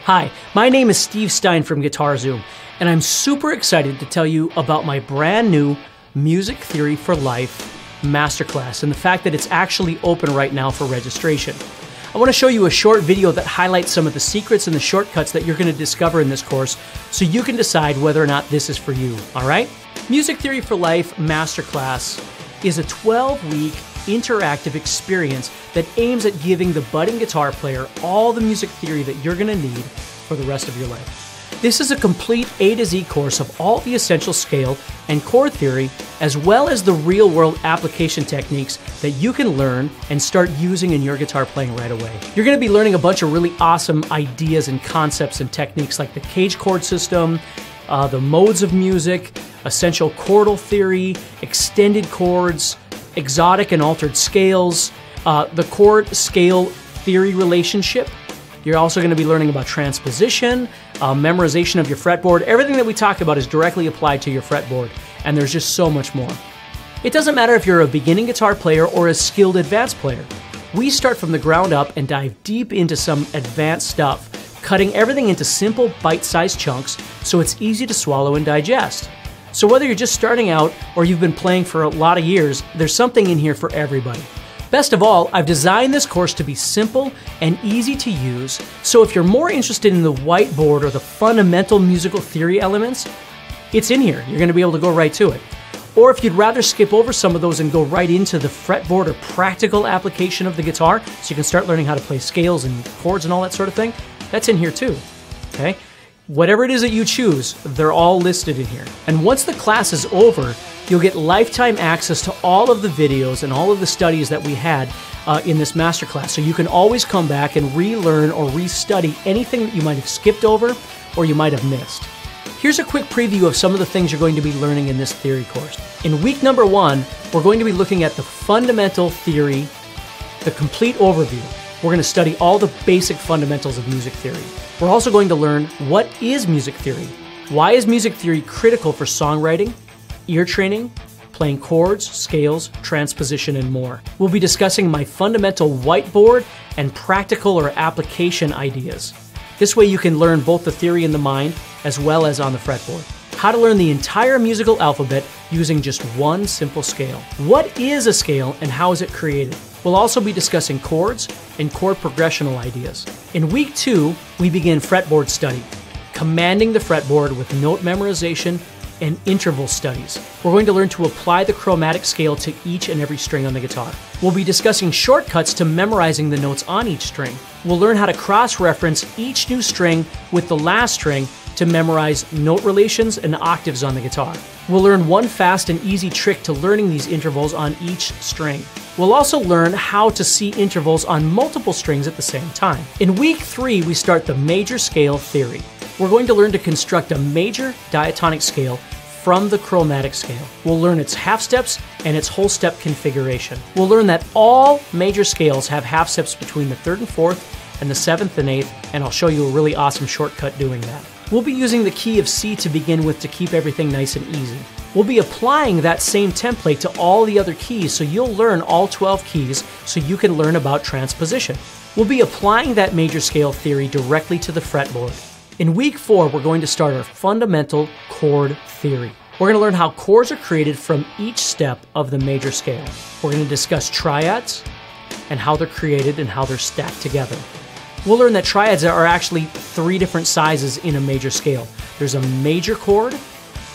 Hi, my name is Steve Stine from GuitarZoom, and I'm super excited to tell you about my brand new Music Theory for Life Masterclass and the fact that it's actually open right now for registration. I want to show you a short video that highlights some of the secrets and the shortcuts that you're going to discover in this course so you can decide whether or not this is for you, all right? Music Theory for Life Masterclass is a 12-week interactive experience that aims at giving the budding guitar player all the music theory that you're going to need for the rest of your life. This is a complete A to Z course of all the essential scale and chord theory, as well as the real-world application techniques that you can learn and start using in your guitar playing right away. You're going to be learning a bunch of really awesome ideas and concepts and techniques like the cage chord system, the modes of music, essential chordal theory, extended chords, exotic and altered scales, the chord-scale theory relationship. You're also going to be learning about transposition, memorization of your fretboard. Everything that we talk about is directly applied to your fretboard, and there's just so much more. It doesn't matter if you're a beginning guitar player or a skilled advanced player. We start from the ground up and dive deep into some advanced stuff, cutting everything into simple bite-sized chunks so it's easy to swallow and digest. So whether you're just starting out or you've been playing for a lot of years, there's something in here for everybody. Best of all, I've designed this course to be simple and easy to use, so if you're more interested in the whiteboard or the fundamental musical theory elements, it's in here. You're going to be able to go right to it. Or if you'd rather skip over some of those and go right into the fretboard or practical application of the guitar, so you can start learning how to play scales and chords and all that sort of thing, that's in here too. Okay? Whatever it is that you choose, they're all listed in here. And once the class is over, you'll get lifetime access to all of the videos and all of the studies that we had in this masterclass. So you can always come back and relearn or restudy anything that you might have skipped over or you might have missed. Here's a quick preview of some of the things you're going to be learning in this theory course. In week number 1, we're going to be looking at the fundamental theory, the complete overview. We're going to study all the basic fundamentals of music theory. We're also going to learn what is music theory, why is music theory critical for songwriting, ear training, playing chords, scales, transposition, and more. We'll be discussing my fundamental whiteboard and practical or application ideas. This way you can learn both the theory in the mind as well as on the fretboard. How to learn the entire musical alphabet using just one simple scale. What is a scale and how is it created? We'll also be discussing chords and chord progressional ideas. In week 2, we begin fretboard study, commanding the fretboard with note memorization and interval studies. We're going to learn to apply the chromatic scale to each and every string on the guitar. We'll be discussing shortcuts to memorizing the notes on each string. We'll learn how to cross-reference each new string with the last string to memorize note relations and octaves on the guitar. We'll learn one fast and easy trick to learning these intervals on each string. We'll also learn how to see intervals on multiple strings at the same time. In week 3, we start the major scale theory. We're going to learn to construct a major diatonic scale from the chromatic scale. We'll learn its half steps and its whole step configuration. We'll learn that all major scales have half steps between the 3rd and 4th and the 7th and 8th, and I'll show you a really awesome shortcut doing that. We'll be using the key of C to begin with to keep everything nice and easy. We'll be applying that same template to all the other keys, so you'll learn all 12 keys so you can learn about transposition. We'll be applying that major scale theory directly to the fretboard. In week 4, we're going to start our fundamental chord theory. We're going to learn how chords are created from each step of the major scale. We're going to discuss triads and how they're created and how they're stacked together. We'll learn that triads are actually 3 different sizes in a major scale. There's a major chord,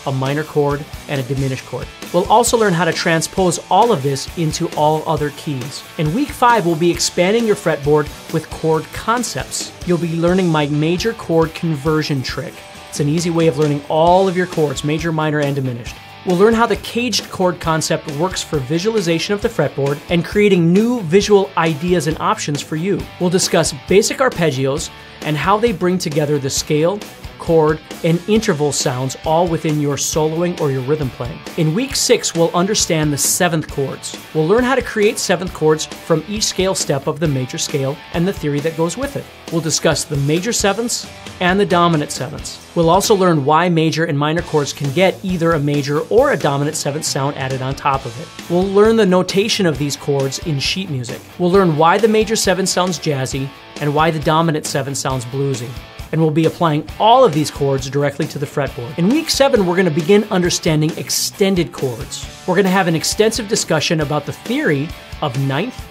a minor chord, and a diminished chord. We'll also learn how to transpose all of this into all other keys. In week 5, we'll be expanding your fretboard with chord concepts. You'll be learning my major chord conversion trick. It's an easy way of learning all of your chords, major, minor, and diminished. We'll learn how the caged chord concept works for visualization of the fretboard and creating new visual ideas and options for you. We'll discuss basic arpeggios and how they bring together the scale, chord, and interval sounds all within your soloing or your rhythm playing. In week 6, we'll understand the 7th chords. We'll learn how to create 7th chords from each scale step of the major scale and the theory that goes with it. We'll discuss the major 7ths and the dominant 7ths. We'll also learn why major and minor chords can get either a major or a dominant 7th sound added on top of it. We'll learn the notation of these chords in sheet music. We'll learn why the major 7 sounds jazzy and why the dominant 7 sounds bluesy. and we'll be applying all of these chords directly to the fretboard. In week 7, we're going to begin understanding extended chords. We're going to have an extensive discussion about the theory of 9th,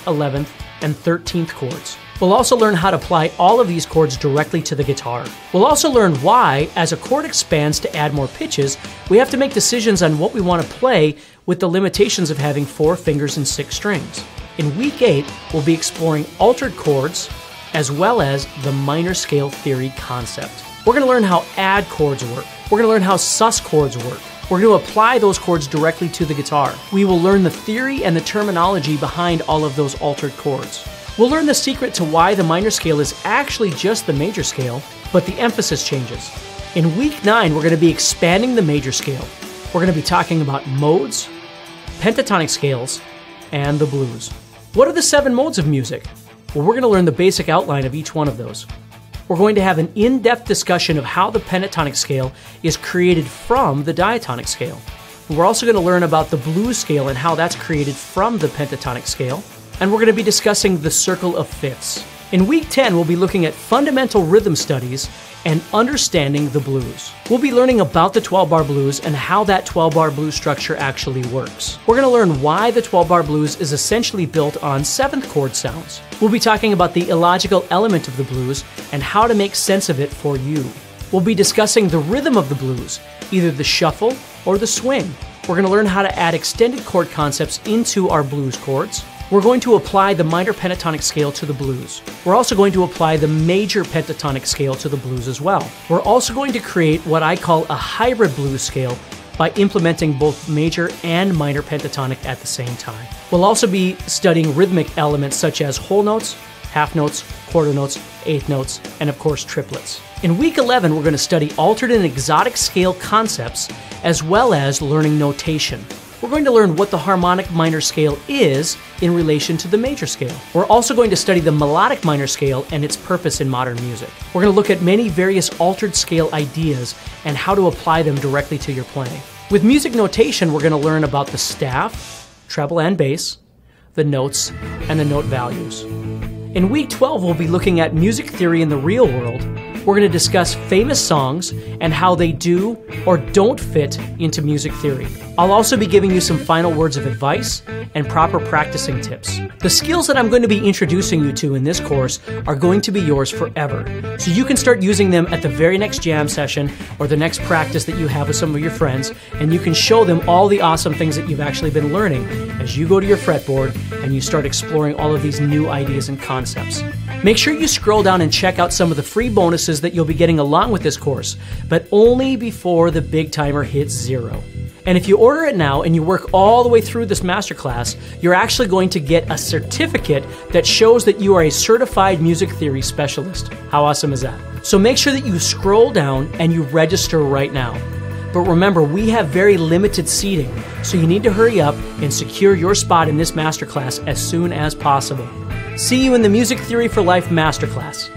11th, and 13th chords. We'll also learn how to apply all of these chords directly to the guitar. We'll also learn why, as a chord expands to add more pitches, we have to make decisions on what we want to play with the limitations of having 4 fingers and 6 strings. In week 8, we'll be exploring altered chords, as well as the minor scale theory concept. We're going to learn how add chords work. We're going to learn how sus chords work. We're going to apply those chords directly to the guitar. We will learn the theory and the terminology behind all of those altered chords. We'll learn the secret to why the minor scale is actually just the major scale, but the emphasis changes. In week 9, we're going to be expanding the major scale. We're going to be talking about modes, pentatonic scales, and the blues. What are the 7 modes of music? Well, we're going to learn the basic outline of each one of those. We're going to have an in-depth discussion of how the pentatonic scale is created from the diatonic scale. We're also going to learn about the blues scale and how that's created from the pentatonic scale. And we're going to be discussing the circle of fifths. In week 10, we'll be looking at fundamental rhythm studies and understanding the blues. We'll be learning about the 12-bar blues and how that 12-bar blues structure actually works. We're going to learn why the 12-bar blues is essentially built on 7th chord sounds. We'll be talking about the illogical element of the blues and how to make sense of it for you. We'll be discussing the rhythm of the blues, either the shuffle or the swing. We're going to learn how to add extended chord concepts into our blues chords. We're going to apply the minor pentatonic scale to the blues. We're also going to apply the major pentatonic scale to the blues as well. We're also going to create what I call a hybrid blues scale by implementing both major and minor pentatonic at the same time. We'll also be studying rhythmic elements such as whole notes, half notes, quarter notes, eighth notes, and of course triplets. In week 11, we're going to study altered and exotic scale concepts as well as learning notation. We're going to learn what the harmonic minor scale is in relation to the major scale. We're also going to study the melodic minor scale and its purpose in modern music. We're going to look at many various altered scale ideas and how to apply them directly to your playing. With music notation, we're going to learn about the staff, treble and bass, the notes, and the note values. In week 12, we'll be looking at music theory in the real world. We're going to discuss famous songs and how they do or don't fit into music theory. I'll also be giving you some final words of advice and proper practicing tips. The skills that I'm going to be introducing you to in this course are going to be yours forever. So you can start using them at the very next jam session or the next practice that you have with some of your friends, and you can show them all the awesome things that you've actually been learning as you go to your fretboard and you start exploring all of these new ideas and concepts. Make sure you scroll down and check out some of the free bonuses that you'll be getting along with this course, but only before the big timer hits 0. And if you order it now and you work all the way through this masterclass, you're actually going to get a certificate that shows that you are a certified music theory specialist. How awesome is that? So make sure that you scroll down and you register right now. But remember, we have very limited seating, so you need to hurry up and secure your spot in this masterclass as soon as possible. See you in the Music Theory for Life Masterclass.